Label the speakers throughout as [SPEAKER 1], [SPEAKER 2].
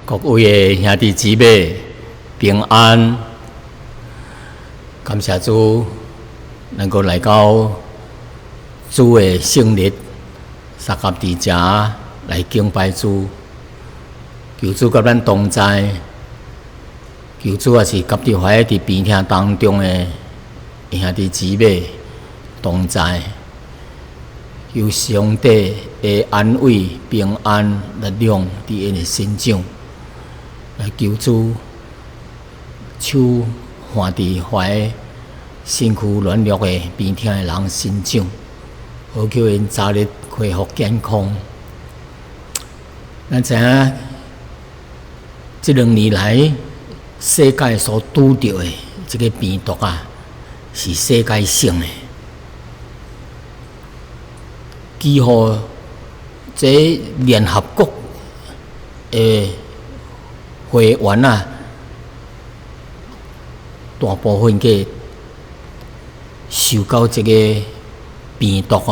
[SPEAKER 1] 各位的兄弟姊妹平安，感谢主能够来到主的圣日，三合伫遮来敬拜主，求主甲咱同在，求主也是甲伫怀伫病痛当中的兄弟姊妹同在，求上帝的安慰、平安、力量伫因的身上。来求主手放伫怀身躯软弱的病痛的人身上，好叫因早日恢复健康。咱知影，这2年来世界所拄着的这个病毒啊，是世界性的，几乎这联合国的会员啊，大部分个受到这个病毒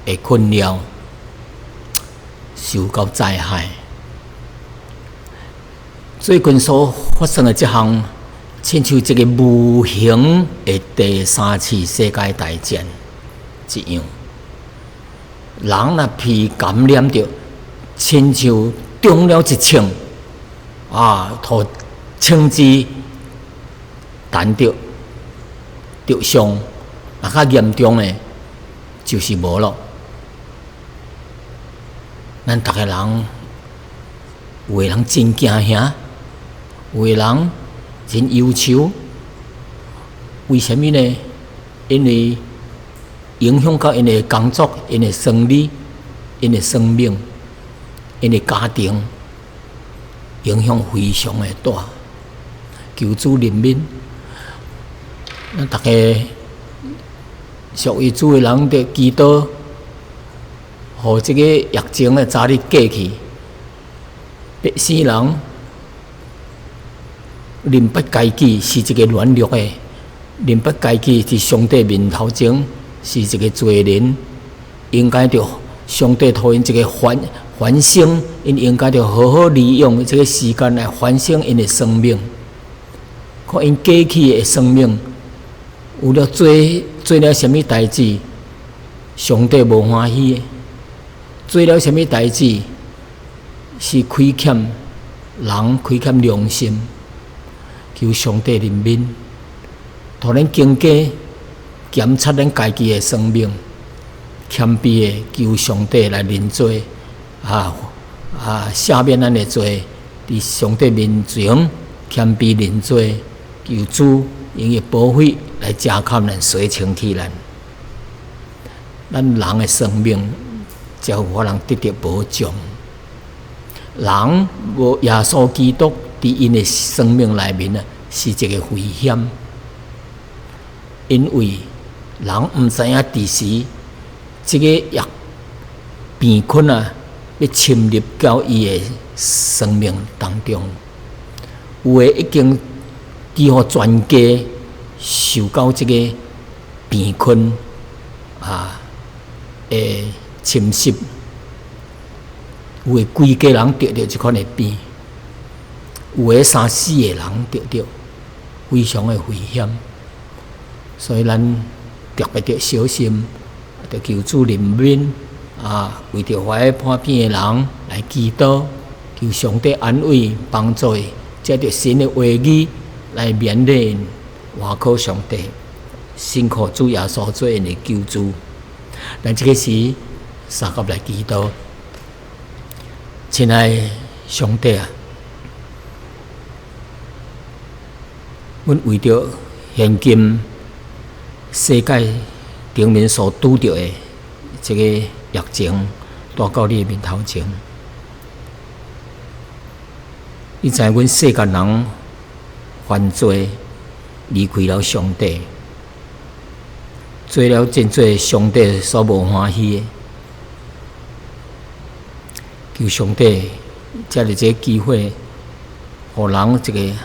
[SPEAKER 1] 的困扰，受到灾害。最近所发生的这项，亲像这个无形的第3次世界大战一样，人若被感染着，亲像中了一枪。互枪支弹着伤，较严重的，就是无咯。咱逐个人，有的人真惊吓，有的人真忧愁。为什么呢？因为影响到因的工作、因的生理、因的生命、因的家庭。影响非常的大，求主怜悯。咱大家属于主的人得祈祷，互这个疫情的早日过去。别死人认不家己是一个软弱的，认不家己伫上帝面头前是一个罪人，应该着上帝托因一个反省，因应该着好好利用这个时间来反省因的生命，看因过去的生命有了做了什么代志，上帝无欢喜的，做了什么代志是亏欠人、亏欠良心，求上帝怜悯，互咱更加检察咱家己的生命，谦卑的求上帝来认罪。赦免咱的罪，伫上帝面前谦卑认罪，求主用伊保惠来遮盖咱、洗清气咱。咱人的生命才有可能得到保障。人无耶稣基督伫因的生命内面啊，是一个危险，因为人毋知影伫时，这个病菌啊。要侵入到伊的生命当中，有的已经几乎全家受到这个病菌的侵袭，有的规家人得到这款的病，有的3、4个人得到，非常的危险。所以咱特别得小心，得求主怜悯。为着怀破病的人来祈祷，求上帝安慰帮助，借着神的话语来勉励倚靠上帝，信靠主耶稣做因的救主。咱这个时三合来祈祷，亲爱的上帝啊，阮为着现今世界顶面所拄着的这个疫情带到你面头前，你知阮世间人犯罪，离开了上帝，做了真多上帝所无欢喜的。求上帝借着这个机会，互人一个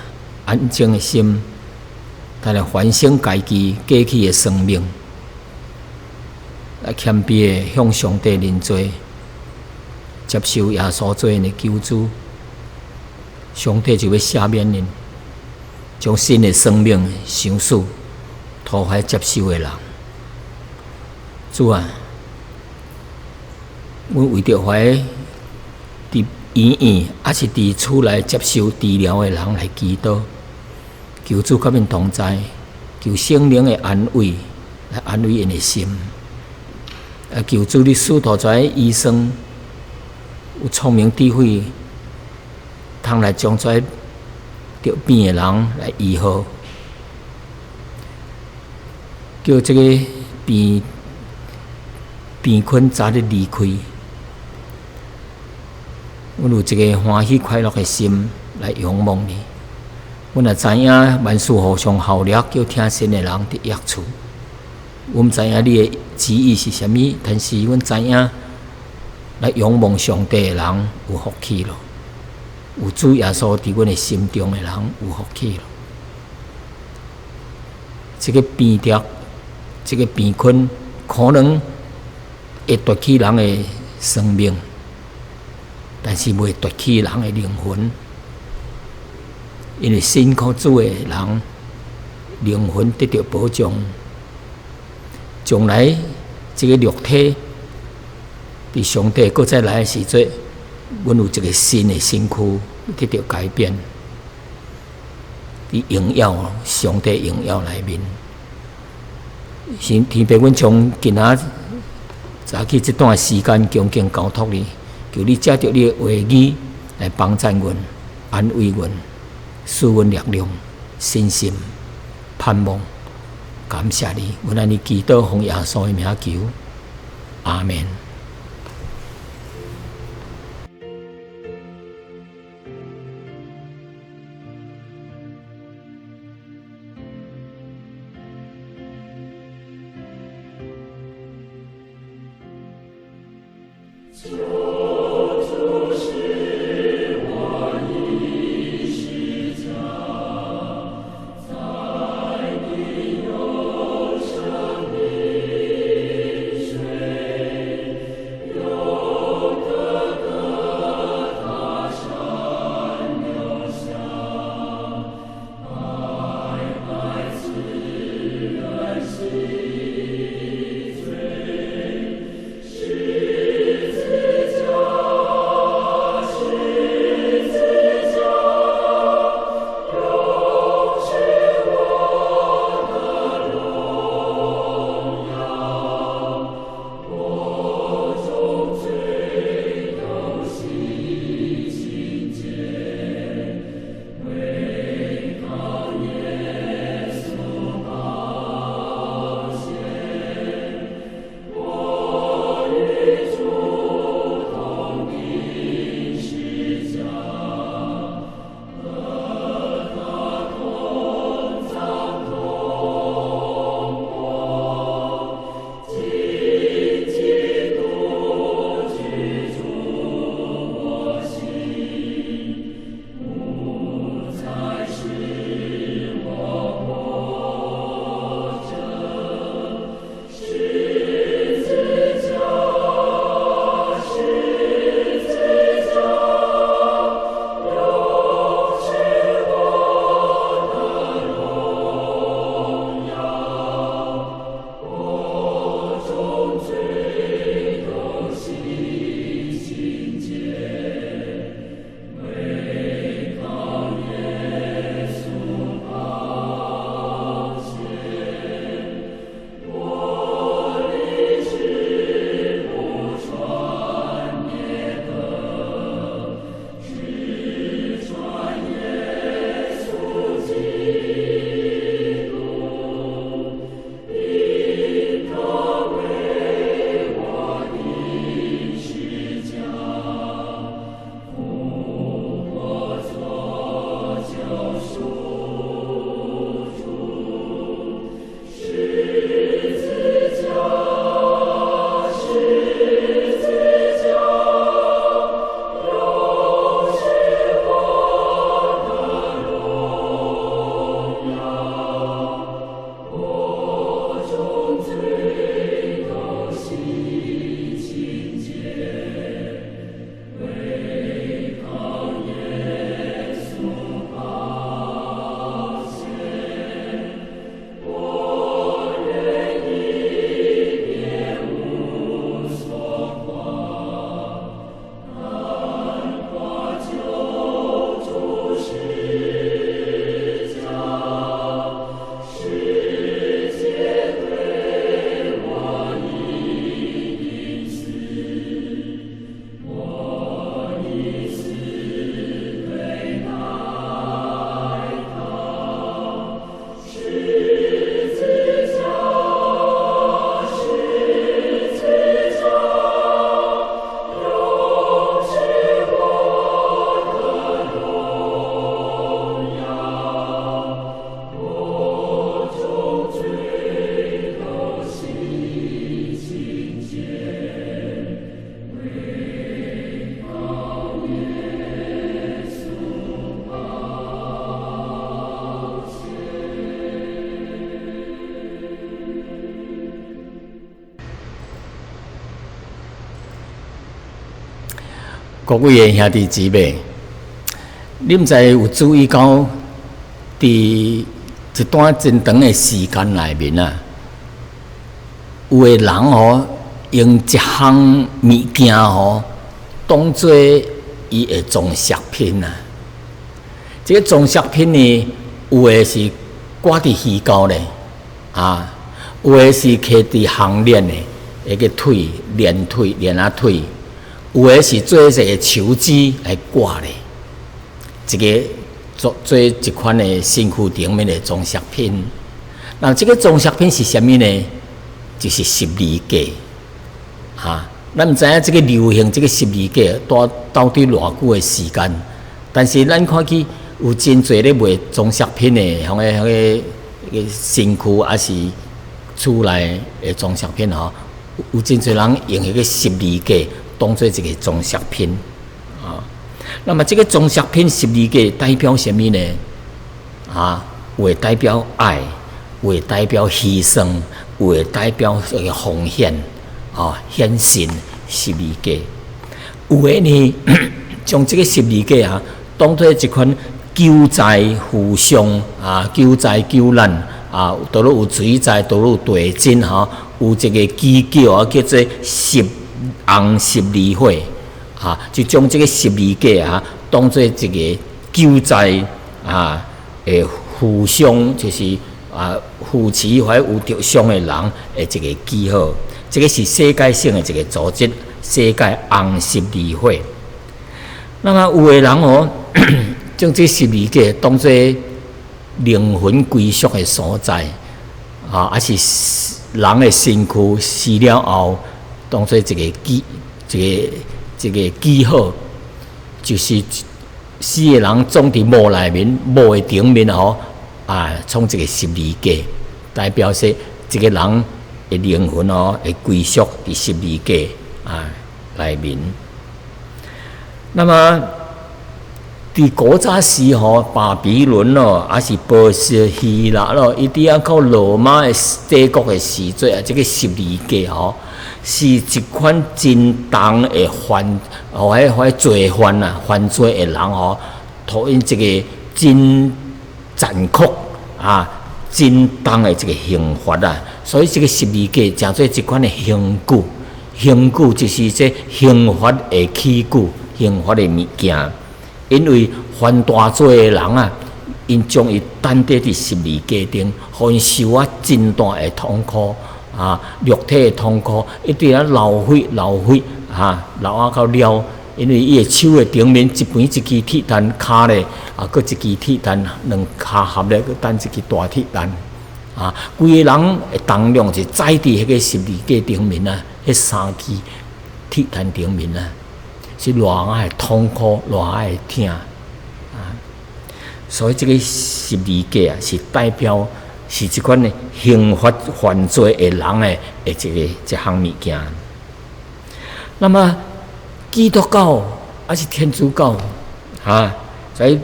[SPEAKER 1] 安静的心，来反省家己过去的生命。来谦卑的向上帝认罪，接受耶稣做因的救主，上帝就要赦免恁，将新的生命赏赐讨海接受的人。主啊，阮为着怀伫医院还是伫厝内接受治疗的人来祈祷，求主甲因同在，求圣灵的安慰来安慰因的心。求主你赐托跩医生有聪明智慧，通来将跩得病的人来医好，叫这个病困早日离开。阮有一个欢喜快乐的心来仰望你。阮也知影万事互相效力，叫听信的人得益处。阮毋知影你的旨意是啥物，但是阮知影来仰望上帝的人有福气咯。有主耶稣伫阮的心中的人有福气咯。这个病痛，这个病困，可能会夺去人的生命，但是袂夺去人的灵魂。因为信靠主的人，灵魂得到保障。将来这个肉体伫上帝搁再来的时阵，阮有一个新的身躯得到改变，伫荣耀上帝荣耀内面。天父，阮从今仔早起这段时间恭敬交托你，求你借着你的话语来帮助阮、安慰阮、赐阮力量、信心、盼望。感谢你，阮安尼祈祷奉耶稣的名求，阿门。各位的兄弟姊妹，你毋知有注意到，伫一段真长的时间内面啊，有的人用一项物件当做伊的装饰品啊。这个装饰品呢，有的是挂伫鱼钩咧，有的是摕伫项链的，那个腿链腿，有的是做一个手指来挂咧，这个做一款的身躯顶面的装饰品。那这个装饰品是啥物呢？就是十字架咱毋知影这个流行这个十字架到底偌久的时间，但是咱看去有真侪咧卖装饰品的，迄个身躯还是厝内的装饰品有真侪人用迄个十字架当做一个装饰品那么这个装饰品十字架代表什么呢？有的代表爱，有的代表牺牲，有的代表这个奉献献身十字架。有的呢，将这个十字架当做一款救灾扶伤救灾救难倒落有水灾，倒落有地震有一个机构叫做红十字会就将这个十字架当做一个救灾扶伤，就是扶持或有着伤的人的一个记号。这个是世界性的一个组织，世界红十字会。那么有的人将这十字架当作灵魂归宿的所在还是人的身躯死了后当作一个记号，就是死的人总伫墓内面，墓的顶面创一个十字架，代表说这个人的灵魂会归宿伫十字架内面。那么伫古早时巴比伦还是波斯、希腊一直到罗马的帝国的时阵这个十字架是一款真重的罪犯犯罪的人讨因一个真残酷真重的一个刑罚所以这个十字架成做一款的刑具，刑具就是这刑罚的器具，刑罚的物件。因为犯大罪的人因将伊担在伫十字架顶，互因受真大的痛苦肉体的痛苦，一直流血流到了。因为伊的手的顶面一边一支铁蛋骹咧搁一支铁蛋，两骹合咧搁等一支大铁蛋规个人的重量是载伫迄个十字架顶面迄三支铁蛋顶面是偌啊的痛苦，偌啊的痛所以这个十字架是代表是一款的刑罚犯罪的人的一项物件。那么基督教还是天主教在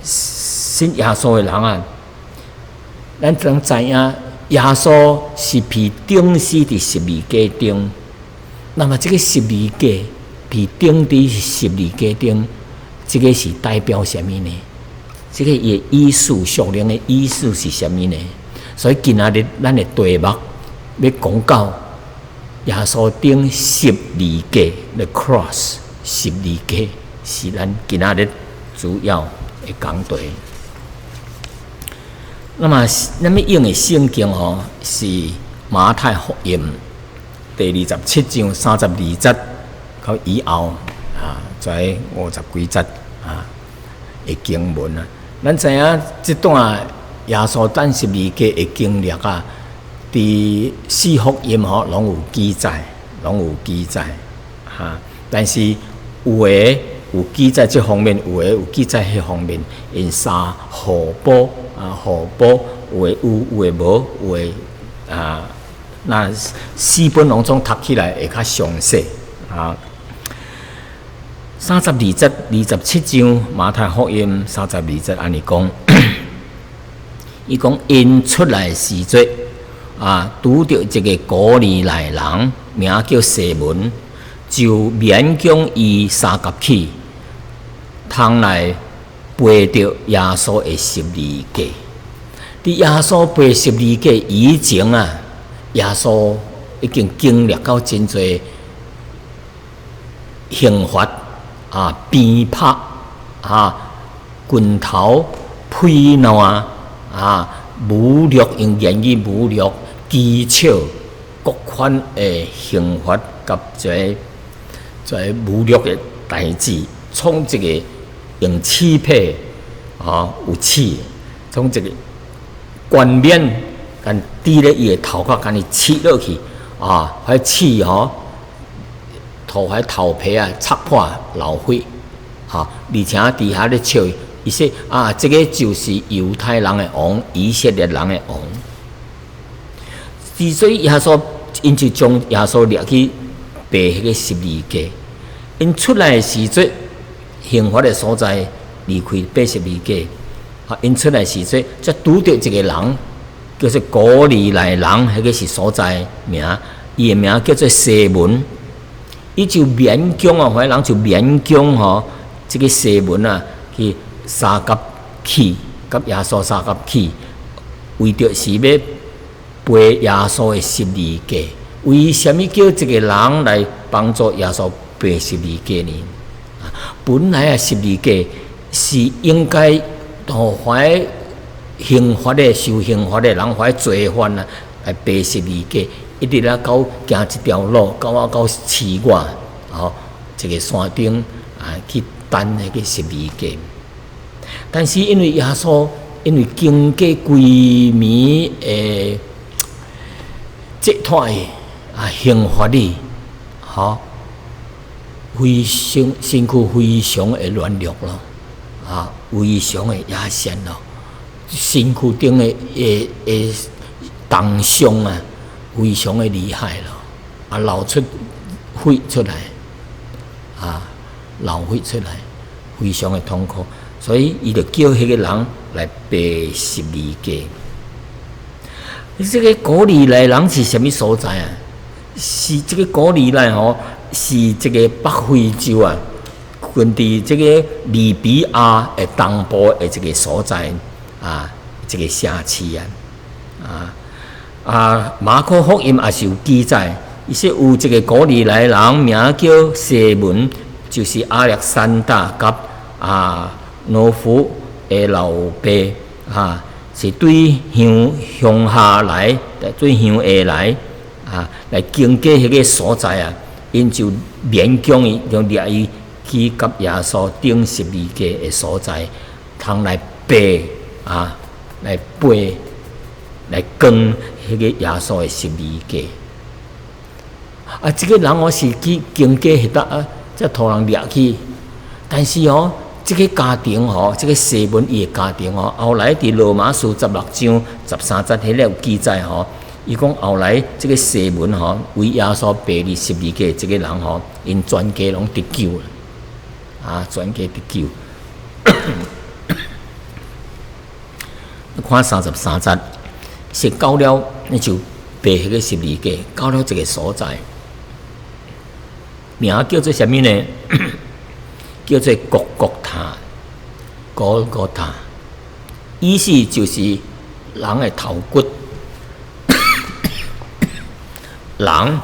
[SPEAKER 1] 信耶稣的人咱能知影耶稣是被钉死伫十字架顶。那么这个十字架被钉伫十字架顶，这个是代表什么呢？这个也意思属灵的意思是什么呢？所以今仔日咱的题目要讲到耶稣钉十字架 ，the cross 十字架是咱今仔日主要的讲题。那么咱们用的圣经是马太福音第27章32节到以后在50几节的经文咱知影这段耶稣担十字架的经历伫四福音拢有记载，但是有的有记载这方面，有的有记载迄方面，因三互补有的无，有的那四本拢总读起来会较详细32节27章马太福音32节安尼讲，伊讲因出来时阵拄着一个古利奈人，名叫西门，就勉強伊三角起，通來背着耶穌的十字架。伫耶穌背十字架以前啊，耶穌已經經歷到真濟刑罰啊、鞭拍啊、拳頭、批鬧啊、侮辱用言語侮辱、譏笑各款的刑罰及這侮辱的代志，從這個用刺皮有刺，從這個冠冕跟滴咧伊個頭殼，甲伊刺落去迄刺頭皮擦破流血，而且佇遐咧笑，伊說這個就是猶太人的王，以色列人的王。之所以耶穌，因就將耶穌掠去背迄個十字架。因出來的時陣，刑罰的所在離開背十字架。因出來時陣，則拄着一個人，叫做古利奈人，迄個是所在名，伊的名叫做西門。伊就勉強迄人就勉強這個西門去三角起，甲耶穌三角起，為着是要背耶穌的十字架。為什麼叫這個人來幫助耶穌背十字架呢？本來十字架是應該互懷刑罰的受刑罰的人懷罪犯來背十字架，一直到行一條路，到市外這個山頂去擔迄個十字架。但是因為耶穌因為經過規暝的折脫的刑罰哩，非常身軀非常的軟弱咯，非常的野線咯，身軀頂的凍傷非常的厲害咯，流出血出來，流血出來，非常的痛苦，所以伊就叫迄個人來背十字架。這個古利奈人是什麼所在啊？是這個古利奈是這個北非洲近佇這個利比亞的東部的這個所在這個城市馬可福音也是有記載，伊說有這個古利奈人名叫西門，就是亞歷山大甲羅夫的老爸是對鄉下來，對鄉下來來經過迄個所在因就勉強伊，用掠伊去甲耶穌釘十字架的所在，通來背來背來扛迄個耶穌的十字架。這個人是去經過迄搭才互人掠去，但是這個家庭這個西門伊的家庭後來佇羅馬書16章13節迄個有記載伊講後來這個西門為耶穌背哩十字架，這個人因全家攏得救了，全家得救。看33節，是到了你就背迄個十字架，到了這個所在，名叫做什麼呢？叫做各各他，各各他，意思就是人的頭骨。人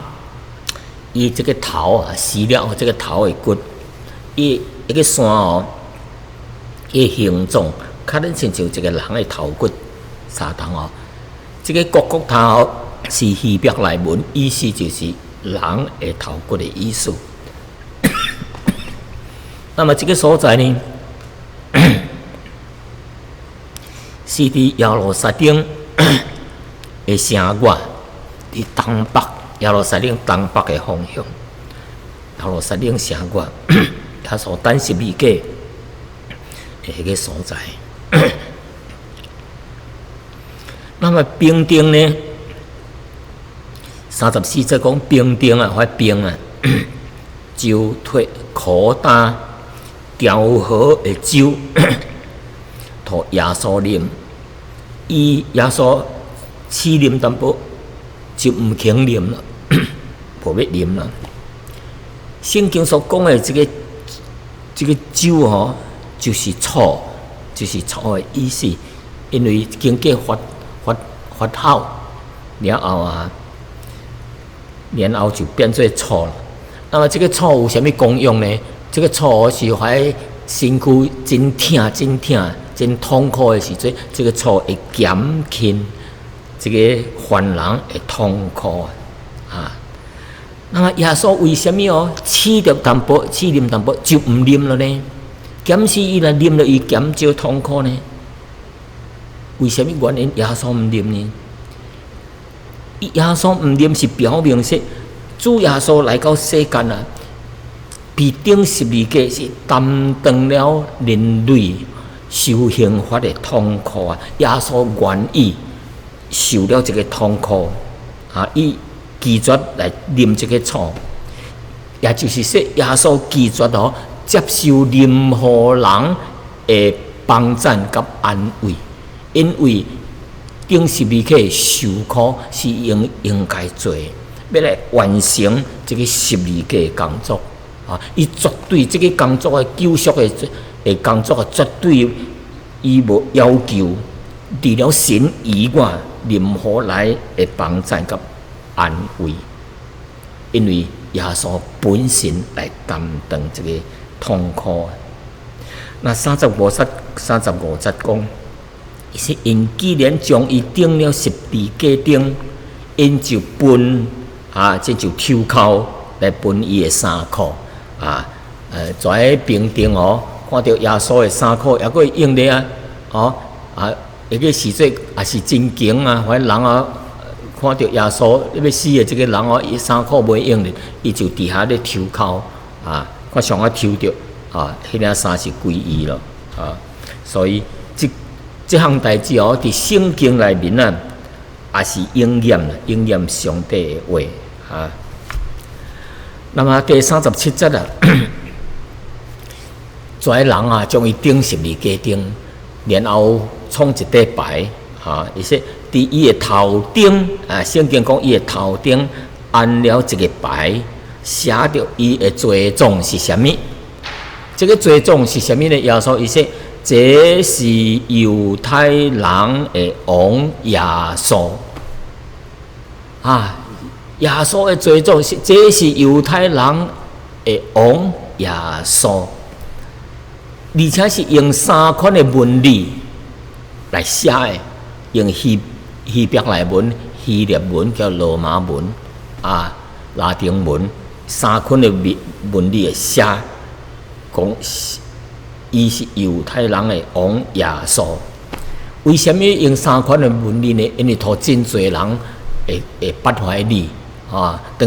[SPEAKER 1] 伊這個頭死了，這個頭的骨，伊一個山伊形狀，較能親像一個人的頭骨相同這個各各他是希伯來文，意思就是人的頭骨的意思。那麼這個所在呢，是佇耶路撒冷的城外，佇東北。耶路撒冷東北的方向，耶路撒冷城外，他所擔十字架的迄個所在。那麼兵丁呢？34節講兵丁發兵就脫苦擔調和的酒，互耶穌啉，伊耶穌試啉淡薄。就唔肯啉啦，無要啉啦。圣经所讲的这个酒吼，就是醋，就是醋的意思。因为经过发酵，然后就变做醋了。那么这个醋有啥物功用呢？这个醋是怀身躯真痛、真痛苦的时阵，这个醋会减轻这个患人的痛苦啊。那么耶稣为什么试啉淡薄就唔啉了呢？减死伊来啉了，伊减少痛苦呢？为什么原因耶稣唔啉呢？耶稣唔啉是表明说，主耶稣来到世间啊，被钉十字架是担当了人类受刑罚的痛苦啊！耶稣愿意受了这个痛苦啊，伊拒绝来啉这个醋，也就是说，耶稣拒绝接受任何人的帮赞甲安慰。因为钉十字架受苦是应该做，要来完成这个十字架的工作啊！伊绝对这个工作的救赎的工作啊，绝对伊无要求除了神以外，任何来的帮赞甲安慰，因为耶稣本身来担当这个痛苦。那35节讲。是因既然将伊钉了十字架顶，因就分这就抽口来分伊的衫裤啊。在平定看到耶稣的衫裤，也佫用咧迄个时阵也是真经啊。反正人看到耶稣要死的这个人伊衫裤袂用咧，伊就伫遐咧抽口啊，看上啊抽着迄领衫是归伊咯啊，所以这项代志伫圣经内面啊，也是应验上帝的话啊。那么第37节啊，跩人将伊钉十字架顶，然后创一块牌伊说伫伊的头顶圣经讲伊的头顶安了一个牌，写着伊的罪状是啥物？这个罪状是啥物呢？耶稣伊说。这是犹太人的王耶稣耶稣的罪状是，这是犹太人的王耶稣，而且是用3款的文字来写的，用希伯来文、希腊文、叫罗马文拉丁文3款的文字来写，讲。伊是犹太人的王耶稣，为什么用3款的文字呢？因为图真侪人会捌怀你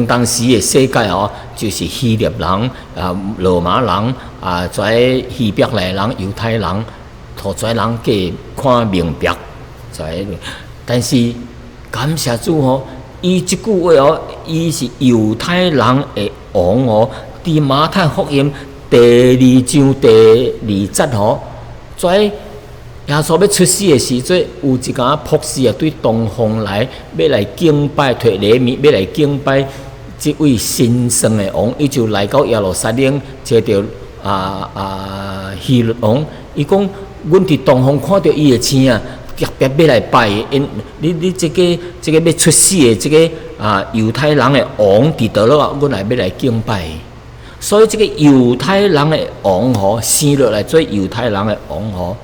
[SPEAKER 1] 当时的世界就是希腊人罗马人跩希伯来人、犹太人，图跩人计看明白但是感谢主伊即句话伊是犹太人的王伫马太福音。第2章第2节跩耶稣要出世的时阵，有一个博士对东方来，要来敬拜摕礼物，要来敬拜这位神圣的王，伊就来到耶路撒冷，找到希律王，伊讲：阮伫东方看到伊的星特别要来拜的，因你这个要出世的这个犹太人的王伫倒落阮来要来敬拜。所以这个犹太人的王生落来做犹太人的王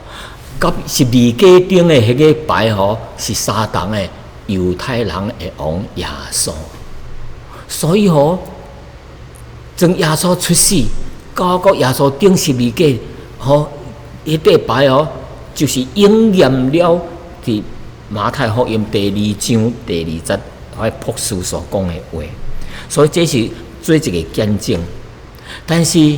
[SPEAKER 1] 甲十字架顶的迄个牌是撒旦的犹太人的王耶稣。所以从耶稣出世到耶稣钉十字架迄块牌就是应验了伫马太福音第2章第2节博士所讲的话。所以这是做一个见证。但是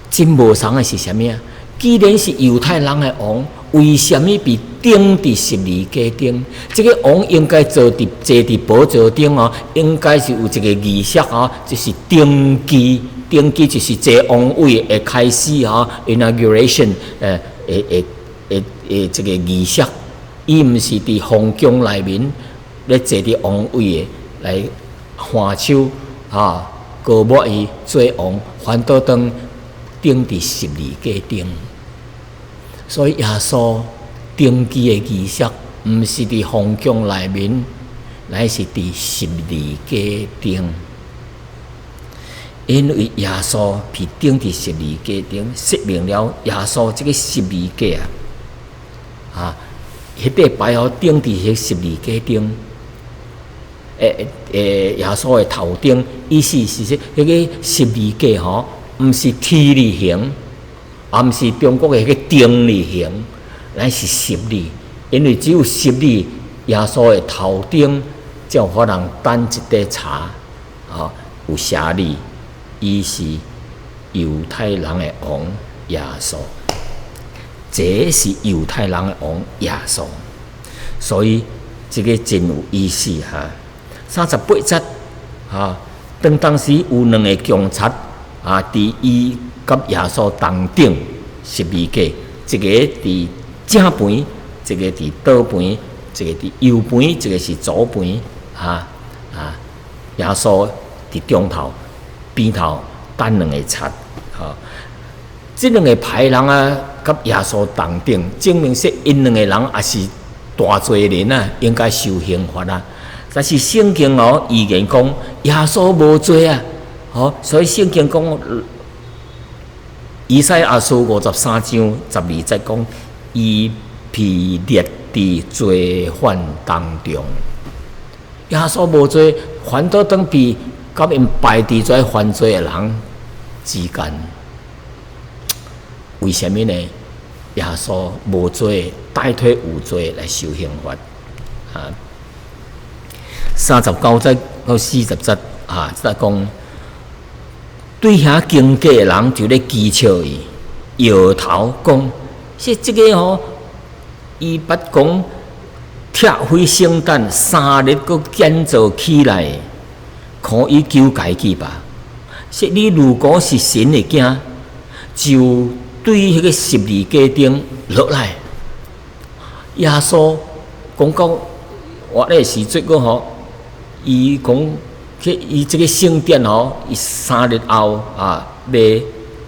[SPEAKER 1] 真无常的是啥物既然是犹太人的王，为什么被钉伫十字架顶？这个王应该坐伫宝座顶应该是有一个仪式就是登基。登基就是坐王位的开始inauguration 这个仪式，伊毋是伫皇宫内面咧坐伫王位的来换手高抹伊做王，反倒当顶伫十字架顶。所以耶稣登基的仪式，毋是伫皇宫内面，乃是伫十字架顶。因为耶稣被钉伫十字架顶，说明了耶稣这个十字架迄块牌钉伫迄十字架顶。耶稣的头顶，意思是说，迄个十字架毋是 T 字形，也毋是中国的迄个丁字形，乃是十字。因为只有十字，耶稣的头顶才有可能等一块茶，有写字，伊是犹太人的王耶稣，这是犹太人的王耶稣，所以这个真有意思38节当时有两个警察伫伊甲耶稣同顶十字架，一个伫正边，一个伫倒边，一个伫右边，一个是左边耶稣伫中头边头等两个贼这两个歹人甲耶稣同顶，证明说因两个人也是大罪人应该受刑罚但是圣经预言讲耶稣无罪所以圣经讲以赛亚书53章12节讲，伊被列伫罪犯当中。耶稣无罪，反倒当被甲因排伫在犯罪的人之间。为什么呢？耶稣无罪，代替有罪来受刑罚39节到40节即讲，对遐经过的人就咧讥笑伊，摇头讲：说这个伊捌讲拆毁圣诞3日，搁建造起来，可以救家己吧？说你如果是神的囝，就对迄个十字架顶落来。耶稣讲到活的时阵个伊讲，伊这个圣殿伊3日后要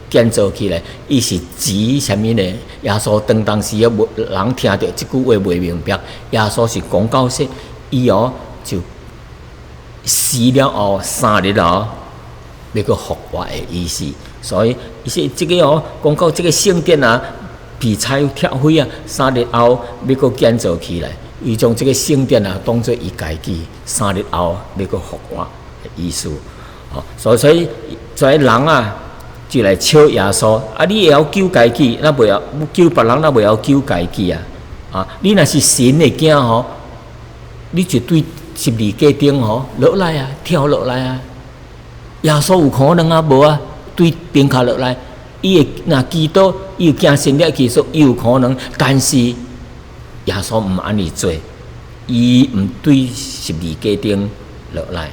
[SPEAKER 1] 建造起来，伊是指什么呢？耶稣当时人听到这句话袂明白，耶稣是讲到说，伊就死了后3日要个复活的意思。所以伊说这个讲到这个圣殿被拆毁3日后要个建造起来。伊将这个圣殿当作伊家己3日后要个复活的意思，所以这人就来笑耶稣你也要救家己，那袂晓救别人，那袂晓救家己你若是神的囝你就对十字架顶落来跳落来耶稣有可能无对顶下落来，伊会若祈祷，伊有惊神的技术，伊有可能，但是耶稣毋安尼做，伊毋对十字架顶落来，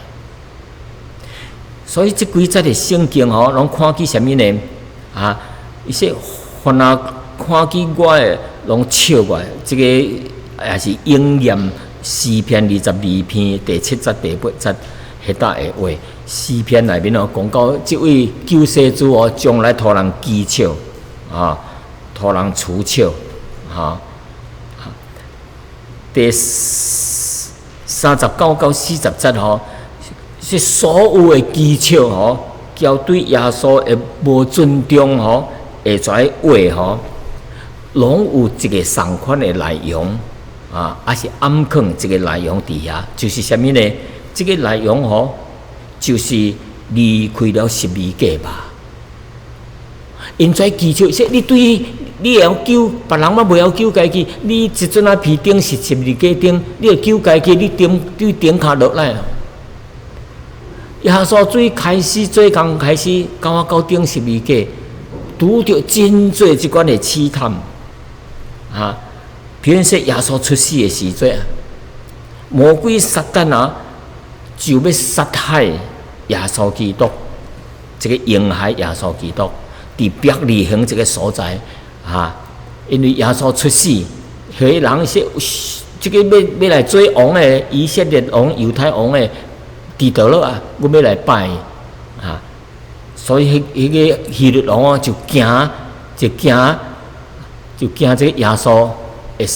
[SPEAKER 1] 所以这几节的圣经拢看见什么呢？伊说凡看见我的，拢笑我的。这个也是应验诗篇22篇第7节、第8节迄搭的话。诗篇内面讲到这位救世主将来互人讥笑互人取笑第39到40节是所有的讥笑交对耶稣的无尊重下跩话拢有一个相款的内容还是暗藏这个内容底下，就是什么呢？这个内容就是离开了十字架吧。因跩讥笑说你会晓救别人嘛，袂晓救家己。你即阵被钉是十字架顶，你会救家己，你对顶下落来耶稣最刚开始到顶十字架，拄着真多即款的试探比如说耶稣出世的时阵魔鬼撒旦就要杀害耶稣基督，这个婴孩耶稣基督伫伯利恒这个所在因为耶稣出世，许人说这个要来做王的以色列王、犹太王的伫倒了我要来拜所以迄个希律王就惊这个耶稣会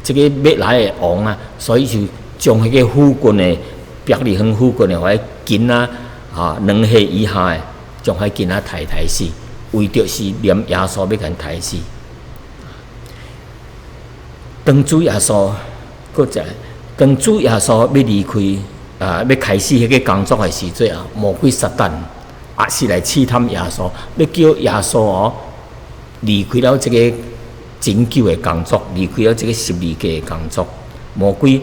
[SPEAKER 1] 这个要来的王啊，所以就将迄个附近的伯利恒附近的迄个囡仔2岁以下的，将迄囡仔杀死，为着是念耶稣要甲因杀死。当主耶稣，搁再当主耶稣要离开要开始迄个工作的时阵啊，魔鬼撒旦也是来试探耶稣，要叫耶稣离开了这个拯救的工作，离开了这个十字架的工作。魔鬼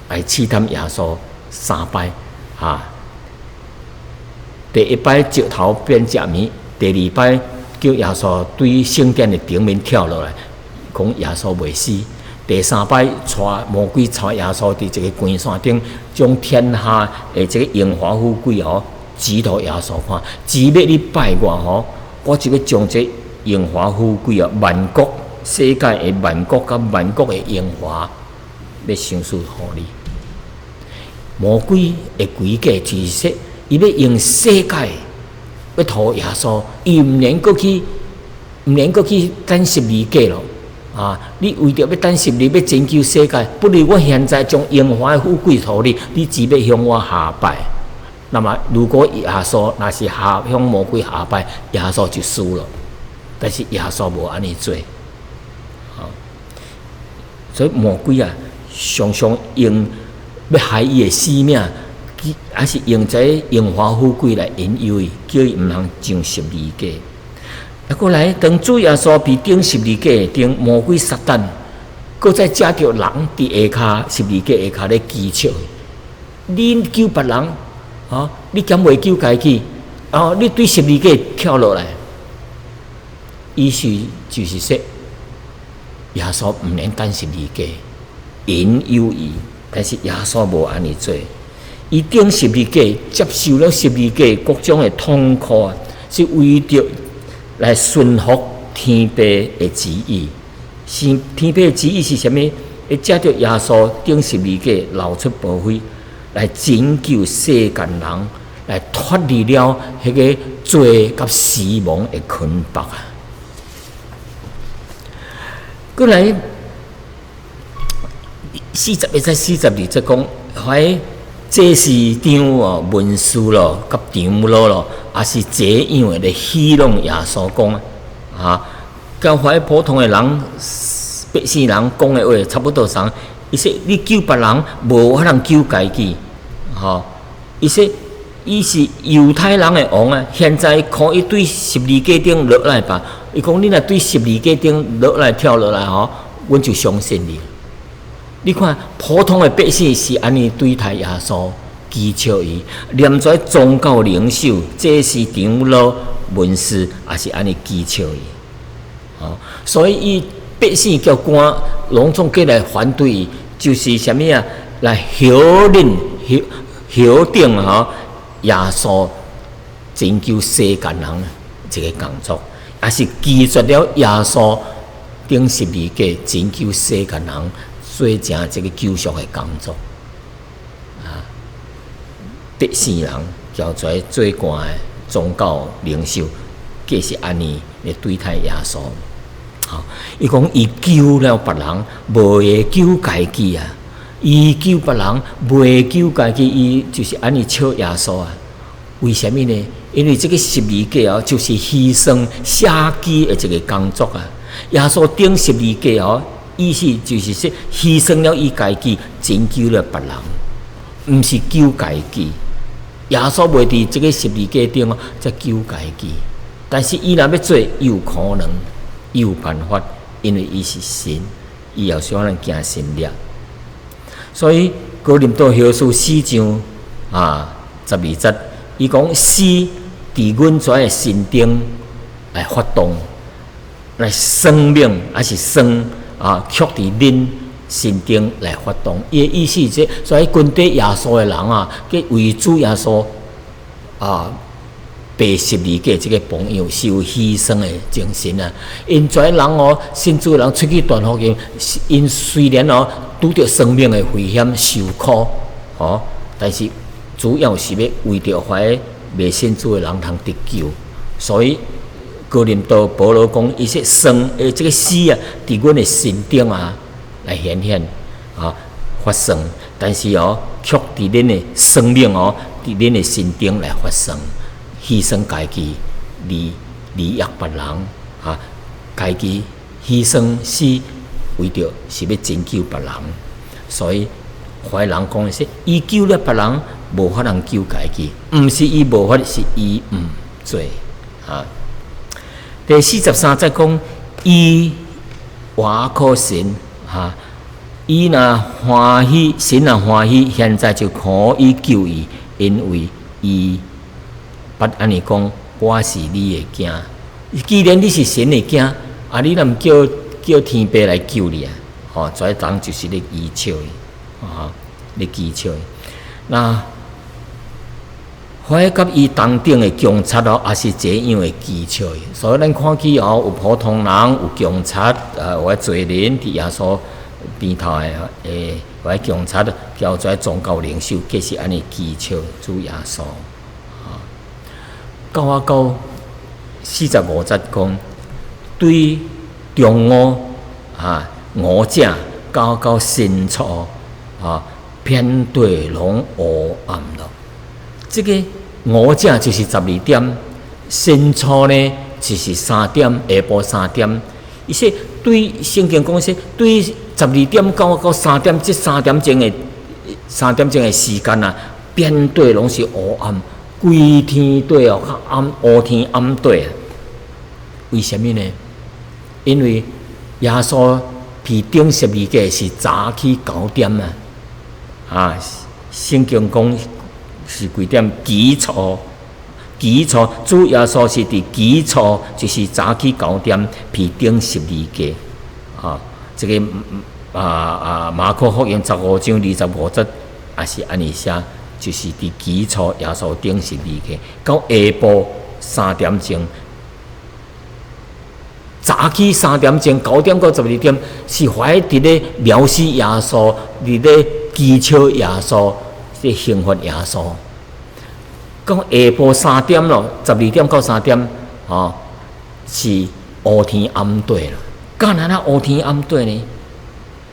[SPEAKER 1] 来试探耶稣3摆第一摆石头变食面，第2摆叫耶稣对圣殿的顶面跳落来，讲耶稣袂死。第3摆魔鬼带耶稣伫一个关山顶，将天下的这个荣华富贵指导耶稣看，只要你拜我我就要将这荣华富贵万国世界的万国甲万国的荣华，要赏赐互你。魔鬼的诡计就是说，伊要用世界要讨耶稣，伊毋免过去等十字架咯。你为着要等十字要拯救世界，不如我现在将荣华富贵互你，你只要向我下拜。那么，如果耶稣若是向魔鬼下拜，耶稣就输了。但是耶稣无安尼做，所以魔鬼常常用要害伊的性命，还是用这荣华富贵来引诱伊，叫伊毋通上十字架。过来，当主耶稣被钉十字架顶，魔鬼撒旦，搁再加着人伫下骹十字架下骹咧讥笑。你救别人，你敢袂救家己？你对十字架跳落来，意思就是说，耶稣毋能等十字架，引诱伊，但是耶稣无安尼做，伊钉十字架，接受了十字架各种的痛苦，是为着来顺服天父的旨意。天父的旨意是啥物？会借着耶稣钉十字架，流出宝血，来拯救世间人，来脱离了迄个罪甲死亡的捆绑啊！过来41-42节讲，怀祭司长文士咯，甲长老咯，也是这样的戏弄耶稣讲甲怀普通的人、百姓人讲的话差不多相。伊说你救别人，无法通救家己，伊说伊是犹太人的王啊，现在可以对十字架顶落来吧？伊讲你若对十字架顶落来跳落来阮就相信你。你看普通的百姓是安尼对待耶稣，讥笑伊；连在宗教领袖、祭司长老、文士也是安尼讥笑伊。所以伊百姓叫官拢总过来反对伊，就是啥物啊？来否定耶稣拯救世间人这个工作，也是拒绝了耶稣钉十字架拯救世间人做成这个救赎的工作。百姓人叫做最高的宗教领袖，皆是安尼来对待耶稣。伊讲伊救了别人，无会救家己啊！伊救别人，袂救家己，伊就是安尼笑耶稣啊！为什么呢？因为这个十字架就是牺牲舍己的一个工作啊！耶稣钉十字架意思就是说牺牲了伊家己，拯救了别人，毋是救家己。耶稣袂伫这个十字架顶才救家己，但是伊若要做，有可能。有办法，因为伊是神，伊要使咱行神力。所以哥林多后书4章12节，伊讲死伫阮遮的心中来发动，来生命还是生却伫恁心中来发动。伊的意思是，所以跟对耶稣的人佮为主耶稣被十字架这个朋友是有牺牲的精神啊！因遮人信主的人出去传福音，因虽然拄着生命的危险受苦但是主要是要为着未信主的人通得救。所以哥林多保罗讲，伊说生诶，这个死啊，伫阮的心中啊来显现啊发生，但是却伫恁的生命伫恁的心中来发生，牺牲家己，利益别人啊，家己牺牲死，为着是要拯救别人。所以怀人讲说，伊救了别人，无法通救家己，毋是伊无法，是伊毋做啊。第43节讲，伊话可神啊，伊若欢喜，神若欢喜，现在就可以救伊，因为伊捌安尼讲，我是你的囝。既然你是神的囝，啊，你若毋叫天父来救你啊？这当就是咧祈求的啊，咧祈求的。那怀甲伊当顶的警察也是这样的祈求的。所以咱看起有普通人，有警察，有罪人伫耶稣边头的有警察叫做宗教领袖，皆是安尼祈求主耶稣啊。到45节讲，对中午午正到申初遍地拢黑暗了。这个午正就是12点，申初呢就是3点，下晡3点。伊说对圣经讲说，对12点到3点这3点钟的时间啊，遍地拢是黑暗，规天底较暗，乌天暗地。为什么呢？因为耶稣被钉十字架是早起9点圣经讲是几点？基础，主耶稣是伫基础，就是早起9点被钉十字架这个马可福音15章25节也是安尼写，就是伫基础耶稣钉十字架，到下晡3点钟。早起3点钟，9点到12点，是怀伫咧描述耶稣，伫咧祈求耶稣，咧幸福耶稣。到下晡3点咯，12点到3点，是乌天暗地啦。干哪乌天暗地呢？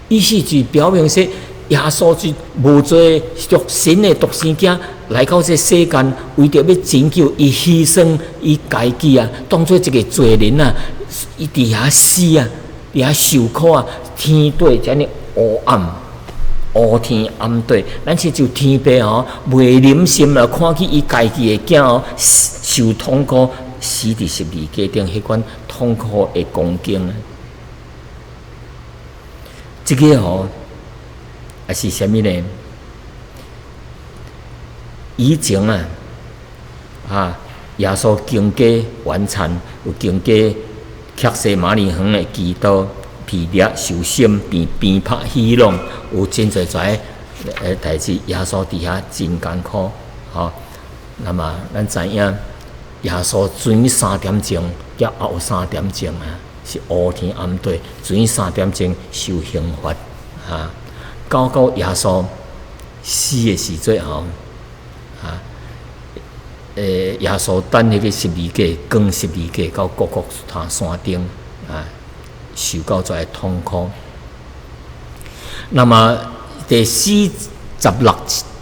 [SPEAKER 1] 意思就表明说，耶稣是无做属神的独生囝，来到这世间，为着要拯救伊，牺牲伊家己当做一个罪人伊伫遐死伫遐受苦天地遮尔黑暗，乌天暗地，咱是就天父袂忍心看起伊家己的囝受痛苦，死伫十字架顶，迄款痛苦的光景这个也是啥物呢？以前耶稣经过晚餐，有经过克西马尼园的祈祷，被掠受审，鞭拍戏弄，有真侪代志。耶稣伫遐真艰苦那么咱知影，耶稣前3点钟，甲后3点钟是乌天暗地，前3点钟受刑罚到耶稣死的时阵耶稣等迄个十字架，扛十字架到各各他山顶受到这痛苦。那么第46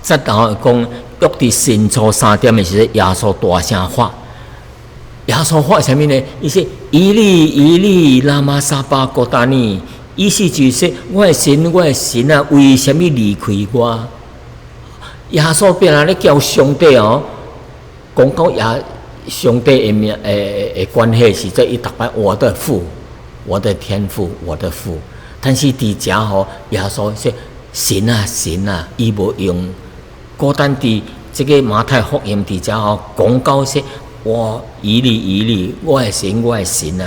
[SPEAKER 1] 节讲，约伫申初3点的时候，耶稣大声发。耶稣发啥物呢？伊说：“伊利伊利，拉玛撒巴各达尼。”意思就是说，我的神，我的神为什么离开我？耶稣变来咧叫上帝讲到上帝的关系是在伊逐摆我的父，我的天父，我的父。但是伫遮耶稣说神啊，伊无用。孤单伫这个马太福音伫遮讲到说，我以利，我的神，我的神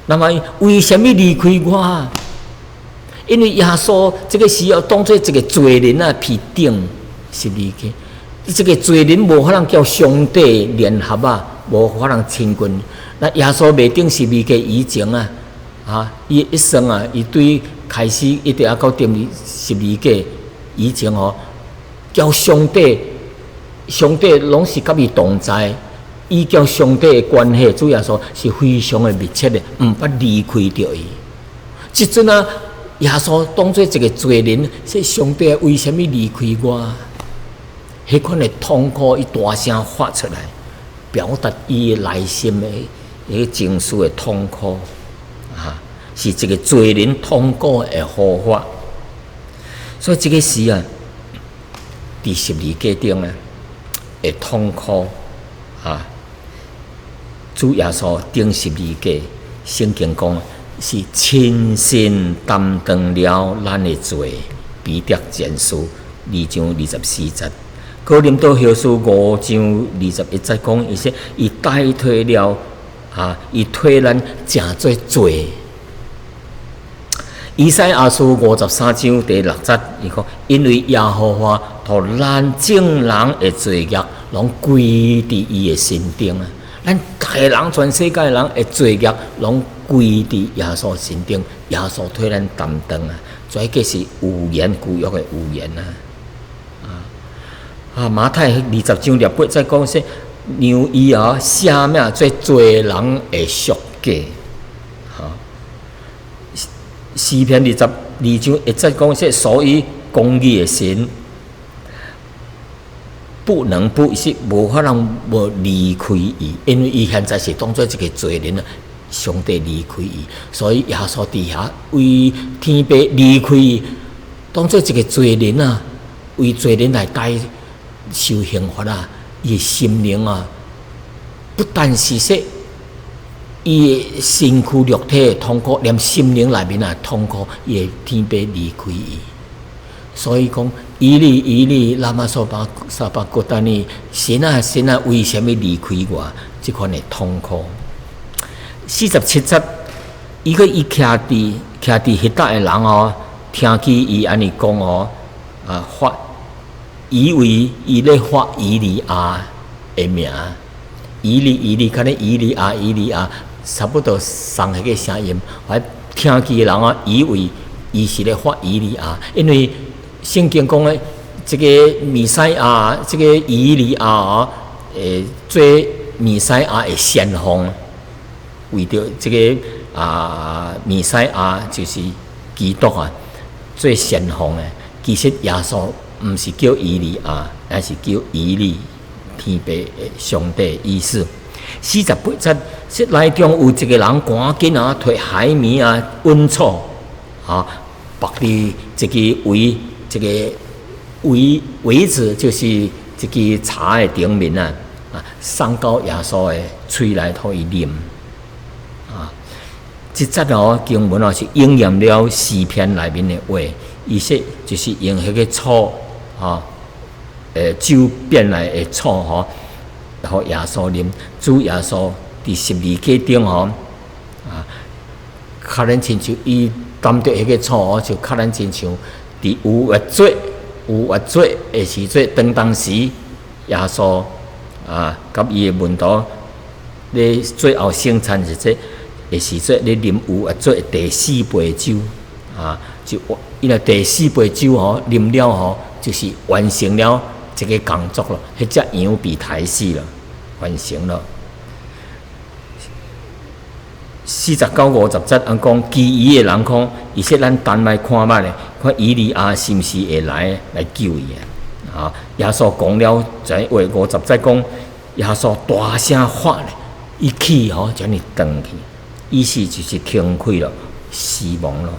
[SPEAKER 1] 那么为什么离开我？因为耶稣这个时候当作一个罪人被钉十字架。这个罪人无法通叫上帝联合无法通亲近。那耶稣未钉十字架以前伊一生伊对开始一直到钉十字架以前叫上帝上帝拢是甲伊同在，伊甲上帝的关系，主耶稣是非常的密切的，毋捌离开着伊。即阵啊，耶稣当做一个罪人，说上帝为什么离开我？迄款的痛苦，伊大声发出来，表达伊的内心的迄个情绪的痛苦啊，是一个罪人痛苦的呼发。所以这个时啊，第十字架顶啊，会痛苦啊，主耶稣顶十字架，圣经讲是亲身担当了咱的罪，彼得前书2章24节。哥林多后书5章21节讲，伊说伊代替了伊替咱正做罪。以赛亚书53章第6节，伊讲，因为耶和华互咱众人的罪孽，拢归伫伊的身顶啊！咱大人全世界人的罪孽，拢归伫耶稣身顶，耶稣替咱担当啊！所以这是有言旧约的有言马太20章28节讲说，让伊写名做罪人的赎价。诗篇22章1节讲说，所以公义的神不能不是无法通无离开伊，因为伊现在是当作一个罪人啊，上帝离开伊，所以耶稣伫遐为天父离开伊，当作一个罪人啊，为罪人来代受刑罚啊，伊的心灵啊，不但是说伊的身躯肉体的痛苦，连心灵内面啊痛苦，伊的天父离开伊。所以讲，伊利拉玛索巴萨巴古丹尼，神啊，为什么离开我？这款的痛苦。47节，伊徛伫迄搭的人听起伊安尼讲发，以为伊咧发以利亚的名，以利，可能以利亚。差不多送迄个声音，还听起人以为伊是咧发以利亚，因为圣经讲诶，这个弥赛亚，这个以利亚做弥赛亚的先锋，为着这个弥赛亚就是基督做先锋诶。其实耶稣毋是叫以利亚，而是叫以利，天父的上帝意思。48节，说内中有一个人赶紧摕海绵温醋绑伫这个围子，就是这个茶的顶面送到耶稣的嘴内，互伊啉这节经文是应验了诗篇内面的话，伊说就是用迄个醋酒变来的醋然后耶稣啉，主耶稣伫十字架顶可能亲像伊担着迄个醋就可能亲像伫有月做的时阵，当时耶稣甲伊的门徒咧最后圣餐日子的时阵咧啉有月做第4杯酒就因为第4杯酒啉了就是完成了这个工作了，迄只羊被抬死了，完成了。49、50节讲，其余的人讲，伊说咱等来看觅咧，看以利亚是毋是会来救伊耶稣讲了这话，50节讲，耶稣大声喊咧，伊气将你断去，意思就是停开了，死亡了。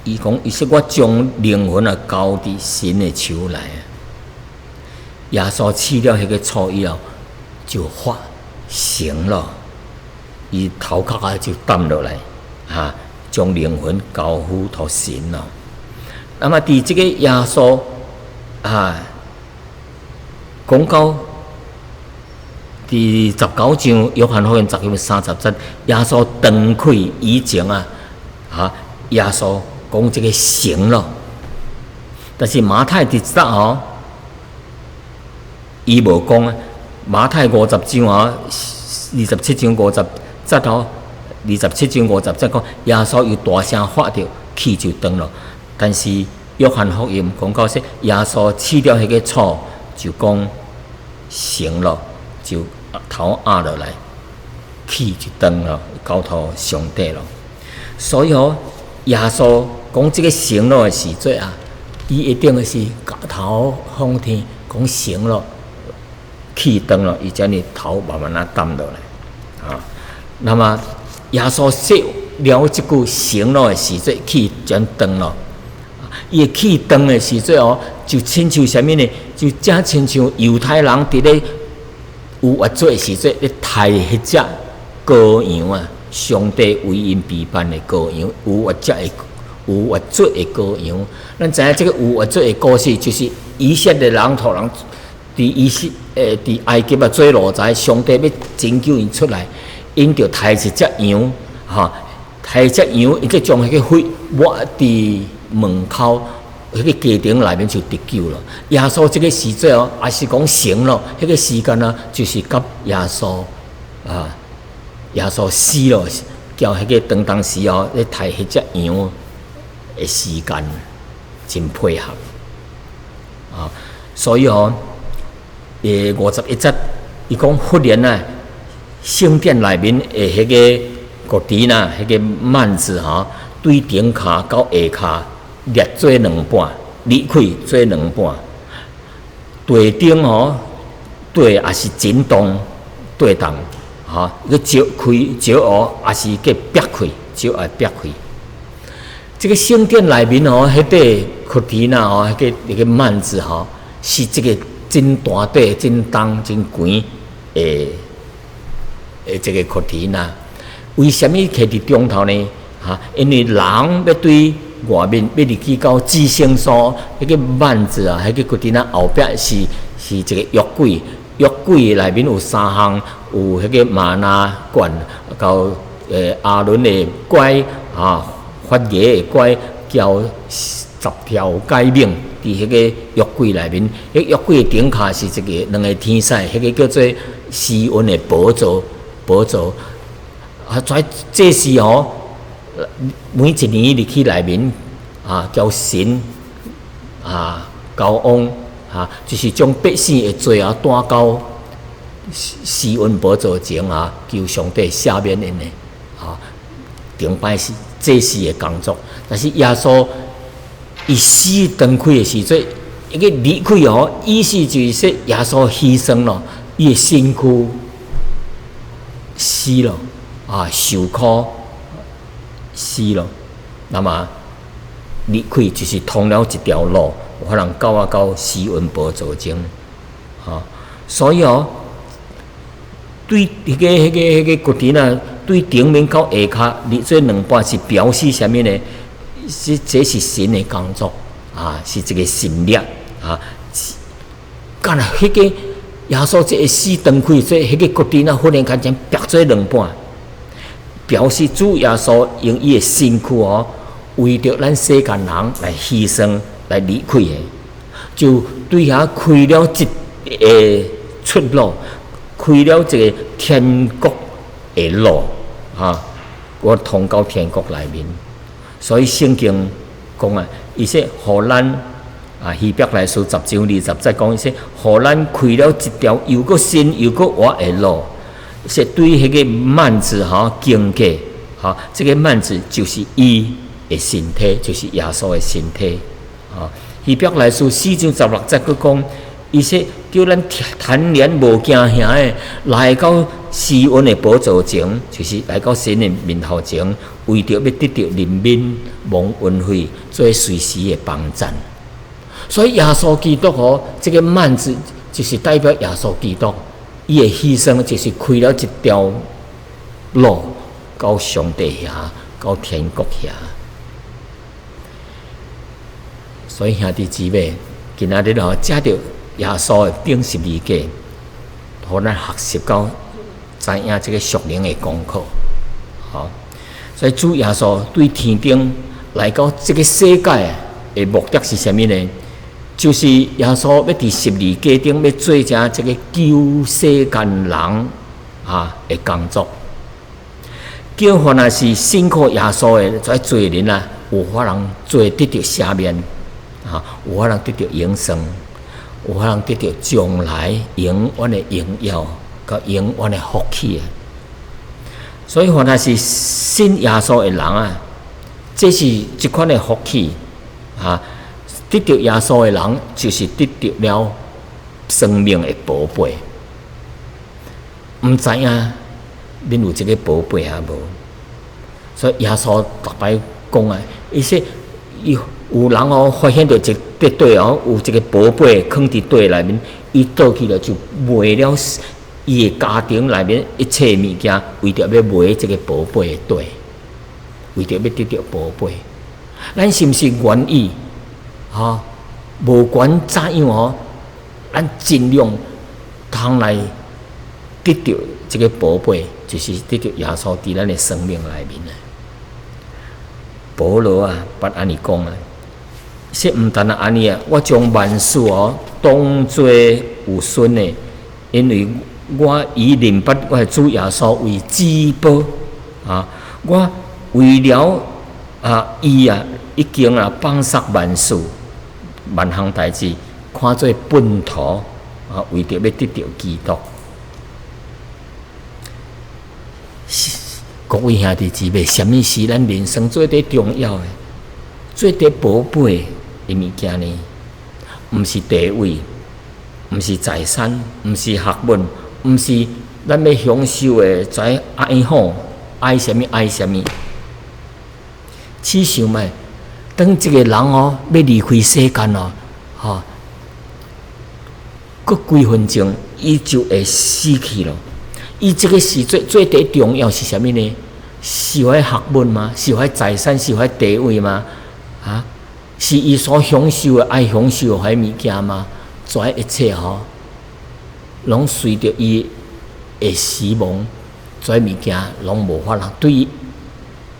[SPEAKER 1] 伊讲，伊说我将灵魂交伫神的手内耶稣试了迄个醋以后，就发成了。伊头壳就担落来将灵魂交付给神了。那么伫这个耶稣讲到第19章约翰福音10章30节，耶稣断开以前耶稣讲这个成了，但是马太第10章伊无讲马太50章27章50节27章50节讲耶稣又大声发着气就断了，但是约翰福音讲到说，耶稣吃掉迄个醋，就讲成了，就头压落来，气就断了，交托上帝了。所以耶稣讲这个成了的时阵啊，伊一定的是头向天，讲成了，气断了，伊将你头慢慢担落来啊。那么耶稣说了这句成了的时阵，气将断了。伊个气断的时阵就亲像啥物呢？就正亲像犹太人伫咧有活罪的时阵，咧杀迄只羔羊啊，上帝为因备办的羔羊，有活罪的羔羊。咱知影这个有活罪的故事，就是以色列人互人伫埃及啊做奴才，上帝要拯救因出来，因着杀一只羊，杀一只羊，伊去将迄个血抹伫门口迄个家庭内面就得救了。耶稣这个时阵也是讲成了，迄个时间呢，就是甲耶稣死了，叫迄个当时咧杀迄只羊的时间真配合啊。所以51节，伊讲忽然啊，圣殿内面的迄个国地呐，迄个幔子对顶骹到下骹裂做两半，裂开做两半。地顶地也是震动地动，个石开石也是给裂开，石也裂开。这个圣殿内面迄个壳体呐，迄个幔子是这个真大块、真重、真悬这个壳体呐。为什么徛伫中头呢？因为人要对外面要入去到至圣所，迄个幔子啊，迄个骨钉后壁是一个约柜，约柜内面有3项，有迄个玛拿罐，到阿伦的拐发芽的拐，交10条诫命伫迄个约柜内面。迄约柜的顶骹是一个2个天使，迄个叫做施恩的宝座。这是每一年入去内面交神交往就是将百姓的罪带到施恩宝座前求上帝赦免因的顶摆是这是的工作。但是耶稣伊死断开的时阵，一个离开意思就是说耶稣牺牲了，伊的身躯死了受苦死了，那么离开就是通了一条路，有法人到施恩宝座前所以对迄个骨钉对顶面到下骹裂做两半，是表示啥物呢？这是神的工作是一个神力干那迄个耶稣这死断开，这迄个骨钉忽然间裂做两半，表示主耶稣用伊的身躯为着咱世间人来牺牲来离开的，就对遐开了一个出路，开了一个天国的路我通到天国内面。所以圣经讲伊说互咱希伯来书10章20节讲伊说，互咱开了一条又搁新又搁活的路。是对迄个幔子经过这个幔子就是伊的身体，就是耶稣的身体希伯来书4章16节佫讲，伊说叫咱坦然无惊吓的来到施恩的宝座前，就是来到神的面头前，为着要得到怜悯、蒙恩惠，做随时的帮赞。所以耶稣基督这个幔子就是代表耶稣基督。伊的牺牲就是开了一条路到上帝遐，到天国遐。所以兄弟姊妹，今仔日借着耶稣的钉十字架，互咱学习到知影这个属灵的功课。所以主耶稣对天顶来到这个世界的目的是啥物呢？就是耶稣要伫十字架顶要做成这个救世间人的工作，叫凡是信靠耶稣的这罪人有法人做得到赦免有法通得到永生，有法通得到将来永远的荣耀，甲永远的福气啊！所以，凡那是信耶稣的人啊，这是一款的福气啊！得到耶稣的人，就是得到了生命的宝贝。毋知影恁有这个宝贝啊无？所以耶稣逐摆讲啊，伊说有人发现到一块地有一个宝贝放伫地内面，伊倒去了就卖了伊的家庭内面一切物件，为着要买这个宝贝的地，为着要得到宝贝，咱是毋是愿意？无管怎样咱尽量通来得到这个宝贝，就是得到耶稣伫咱的生命内面啊。保罗啊，捌安尼讲啊，说毋但安尼啊，我将万事当作有损的，因为我以认捌我的主耶稣为至宝啊！我为了伊已经放下万事、万项代志，看做粪土为着要得到基督。各位兄弟姊妹，什么是咱人生最最重要的、最最宝贝的物件呢？毋是地位，毋是财产，毋是学问，毋是咱要享受的，在爱好爱什么爱什么。试想卖，当一个人要离开世间过几分钟，伊就会死去了。伊这个是最最重要是什么呢？是迄学问吗？是迄财产？是迄地位吗？是伊所享受的爱享受的迄物件吗？这一切拢随着伊的死亡，这物件拢无法通对伊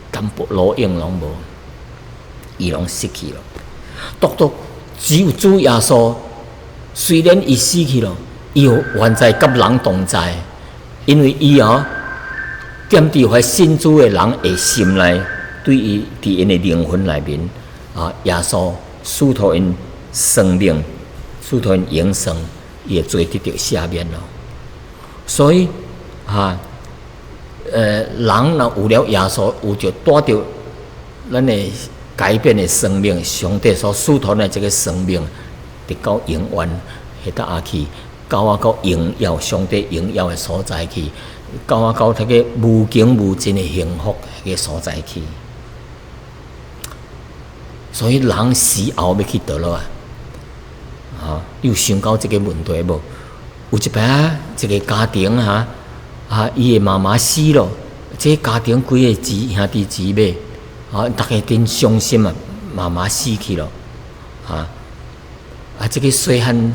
[SPEAKER 1] 根本路用拢无，伊拢失去了。独独只有主耶稣，虽然伊死去了，伊还在甲人同在。因为伊踮伫迄信主的人的心内，对伊伫因的灵魂内面耶稣赐予因生命，赐予因永生，伊会做得到赦免咯。所以人若有了耶稣，有就带着咱的改变的生命，上帝所赐予的这个生命，直到永远，迄搭去。到荣耀上帝荣耀的所在去，到迄个无穷无尽的幸福迄个所在去。所以人死后要去倒落你有想到这个问题无？有一摆一个家庭伊的妈妈死了，这个家庭几个兄弟姊妹大家真伤心啊！妈妈死去了这个细汉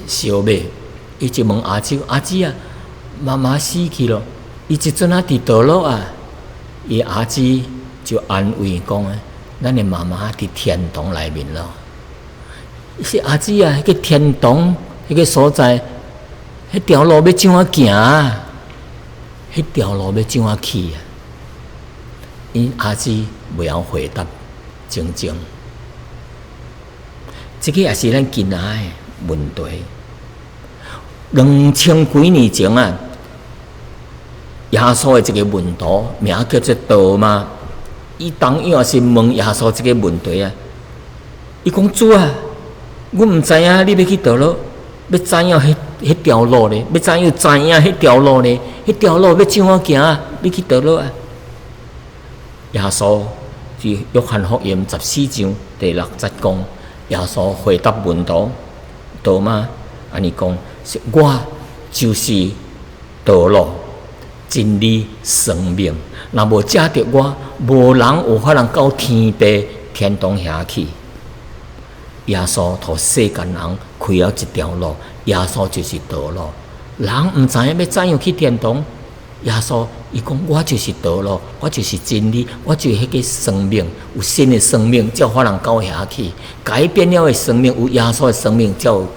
[SPEAKER 1] 小妹，伊就问阿姊啊，妈妈死去了，伊即阵伫倒落伊阿姊就安慰讲咱的妈妈伫天堂内面咯。伊说阿姊迄个天堂迄个所在，迄条路要怎行迄条路要怎去因阿姊袂晓回答真正。这个也是咱今仔的问题。2000几年前耶稣的这个门徒名叫做多马，伊当也是问耶稣这个问题伊讲主我毋知影你要去倒落，要知影迄条路呢？要知影迄条路呢？迄条路要怎行要去倒落耶稣就约翰福音14章第6节讲，耶稣回答门徒多马安尼讲，我就是道路、真理、生命。若无借着我，无人有法通到天父天堂遐去。耶稣互世间人开了一条路，耶稣就是道路。人毋知影要怎样去天堂，耶稣伊讲我就是道路，我就是真理，我就是迄个生命，有新的生命，才有法通到遐去。改变了的生命，有耶稣的生命，才有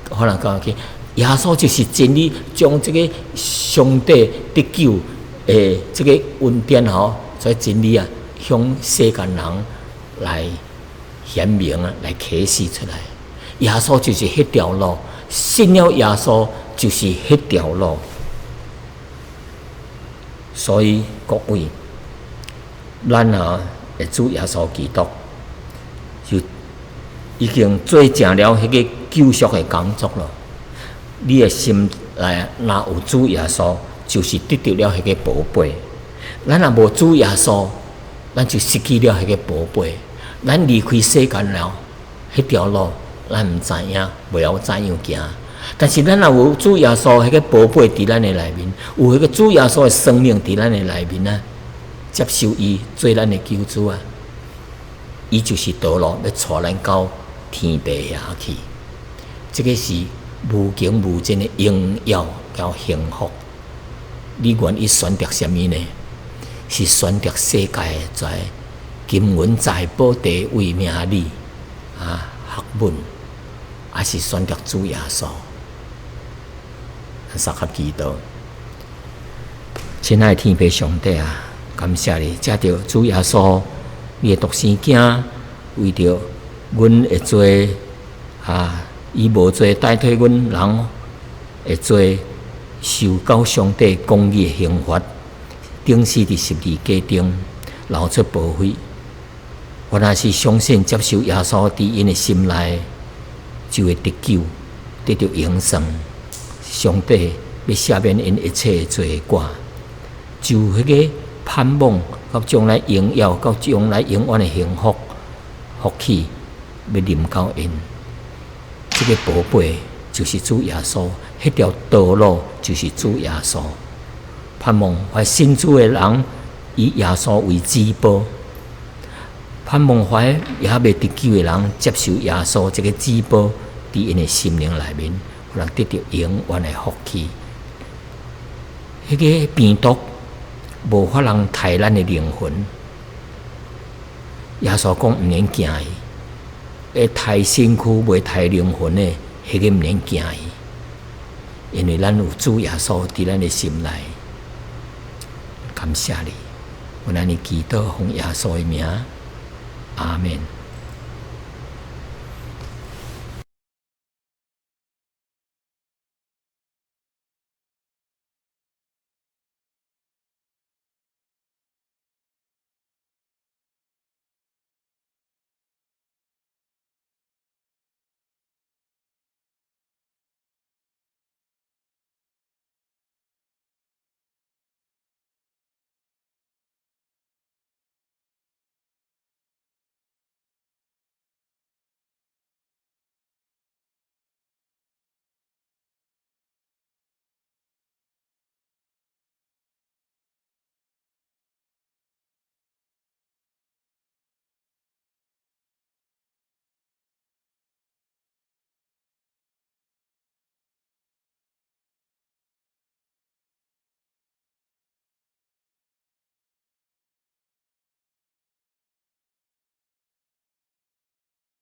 [SPEAKER 1] 法通到遐去。耶稣就是真理，将这个上帝得救的这个恩典所以真理向世间人来显明来启示出来。耶稣就是迄条路，信了耶稣就是迄条路。所以各位，咱会主耶稣基督，就已经做成了迄个救赎的工作了。你的心内若有主耶稣，就是得到了迄个宝贝。咱若无主耶稣，咱就失去了迄个宝贝。咱离开世间了，迄条路咱毋知影，袂晓怎样行。但是咱若有主耶稣迄个宝贝伫咱的内面，有迄个主耶稣的生命伫咱的内面啊，接受伊做咱的救主啊，伊就是道路，要带咱到天父遐去。这个是无穷无尽的荣耀甲幸福。你愿意选择什么呢？是选择世界的在金银财宝地位名利学问，还是选择主耶稣？三合祈祷。亲爱的天父上帝啊，感谢你，借着主耶稣，你的独生囝，为着阮会做伊无做代替阮人，会做受到上帝公义的刑罚，钉死伫十字架顶，流出宝血。我若是相信接受耶稣伫因的心内，就会得救，得到永生。上帝要赦免因一切的罪过，就迄个盼望到将来荣耀，到将来永远的幸福福气，要临到因。这个宝贝就是主耶稣，迄条道路就是主耶稣。盼望怀信主的人以耶稣为至宝，盼望怀也未得救的人接受耶稣这个至宝，伫因的心灵内面，可能得到永远的福气。迄个病毒无法通害咱的灵魂。耶稣讲毋免惊伊。会太身躯袂太灵魂的，迄个毋免惊伊，因为咱有主耶稣伫咱的心内。感谢你，我咱的祈祷奉耶稣的名，阿门。